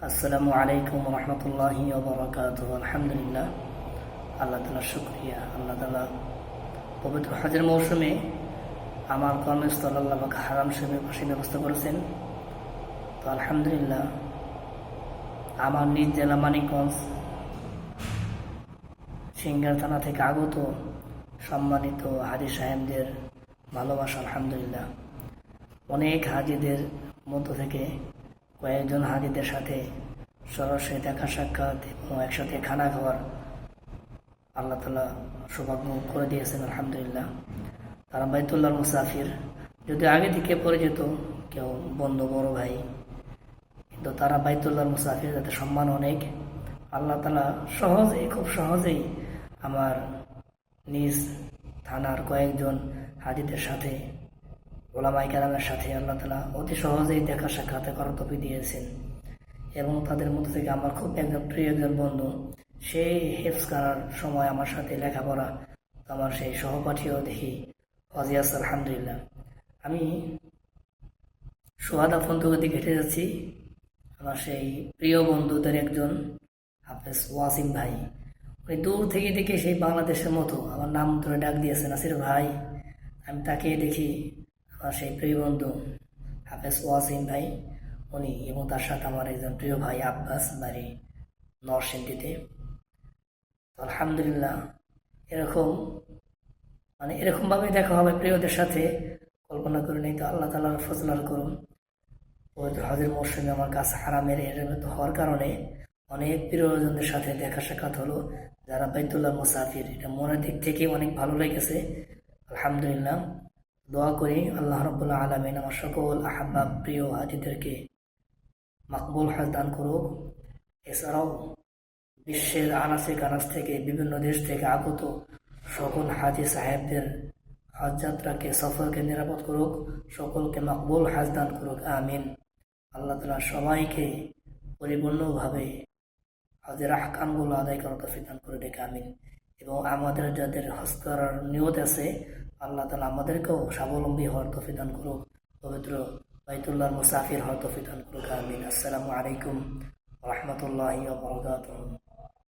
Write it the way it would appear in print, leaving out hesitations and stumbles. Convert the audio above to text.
আসসালামু আলাইকুম রহমতুল্লাহি ওবরাকাতুহু। আলহামদুলিল্লাহ, আল্লাহ তাআলার শুকরিয়া। আল্লাহ তাআলা পবিত্র হজের মৌসুমে আমার কর্মস্থল আল্লাহ পাক হারাম শরীফের পাশে ব্যবস্থা করেছেন। তো আলহামদুলিল্লাহ, আমার নিজ জেলা মানিকগঞ্জ সিংগার থানা থেকে আগত সম্মানিত হাজী সাহেবদের ভালোবাসা, আলহামদুলিল্লাহ, অনেক হাজীদের মধ্য থেকে কয়েকজন হাজীদের সাথে সরাসরি দেখা সাক্ষাৎ এবং একসাথে খানা খাওয়ার আল্লাহ তাআলা সৌভাগ্য করে দিয়েছেন, আলহামদুলিল্লাহ। তারা বাইতুল্লাহর মুসাফির, যদি আগে থেকে পরিচিত কেউ বন্ধু বড় ভাই, কিন্তু তারা বাইতুল্লাহর মুসাফির, তাদের সম্মান অনেক। আল্লাহ তাআলা খুব সহজেই আমার নিজ থানার কয়েকজন হাজীদের সাথে, ওলামায়ে কেরামের সাথে আল্লাহ তাআলা অতি সহজেই দেখা সাক্ষাৎ করার তৌফিক দিয়েছেন। এবং তাদের মধ্যে থেকে আমার খুব প্রিয় একজন বন্ধু, সেই হেফজ করার সময় আমার সাথে লেখাপড়া, আমার সেই সহপাঠীও দেখি ফজিয়াস, আলহামদুলিল্লাহ। আমি সুহাদা ফন্দুকের দিকে হেঁটে যাচ্ছি, আমার সেই প্রিয় বন্ধুদের একজন হাফেজ ওয়াসিম ভাই, উনি দূর থেকে দেখে সেই বাংলাদেশের মতো আমার নাম ধরে ডাক দিয়েছে, নাসির ভাই। আমি তাকে দেখি আমার সেই প্রিয় বন্ধু হাফেজ ওয়াসিম ভাই, উনি এবং তার সাথে আমার একজন প্রিয় ভাই আব্বাস, বাড়ি নরসিংদীতে। আলহামদুলিল্লাহ, এরকমভাবে দেখা হবে প্রিয়দের সাথে, কল্পনা করে নেই। তো আল্লাহ তাআলার ফজলার করুন, হজের মৌসুমে আমার কাছে হারামের হওয়ার কারণে অনেক প্রিয়জনদের সাথে দেখা সাক্ষাৎ হলো, যারা বাইতুল্লাহ মুসাফির। এটা মনের দিক থেকে অনেক ভালো লেগেছে, আলহামদুলিল্লাহ। দোয়া করি আল্লাহ রাব্বুল আলামিন আমার সকল আহাব্বাব প্রিয় হাজীদেরকে মাকবুল হজ দান করুক। এছাড়াও বিশ্বের আনাচে কানাচ থেকে, বিভিন্ন দেশ থেকে আগত সকল হাজী সাহেবদের হজ যাত্রাকে, সফরকে নিরাপদ করুক, সকলকে মাকবুল হজ দান করুক, আমিন। আল্লাহ তাআলা সবাইকে পরিপূর্ণভাবে হজের আহকামগুলো আদায় করার তৌফিক দান করে ডেকে, আমিন। এবং আমাদের যাদের হজ করার নিয়ত আছে, আল্লাহ তাআলা আমাদেরকেও স্বাবলম্বী হওয়ার তৌফিক দান করুক, পবিত্র বাইতুল্লাহর মুসাফির হওয়ার তৌফিক দান করুক, আমিন। আসসালামু আলাইকুম ওয়া রাহমাতুল্লাহি ওয়া বারাকাতুহু।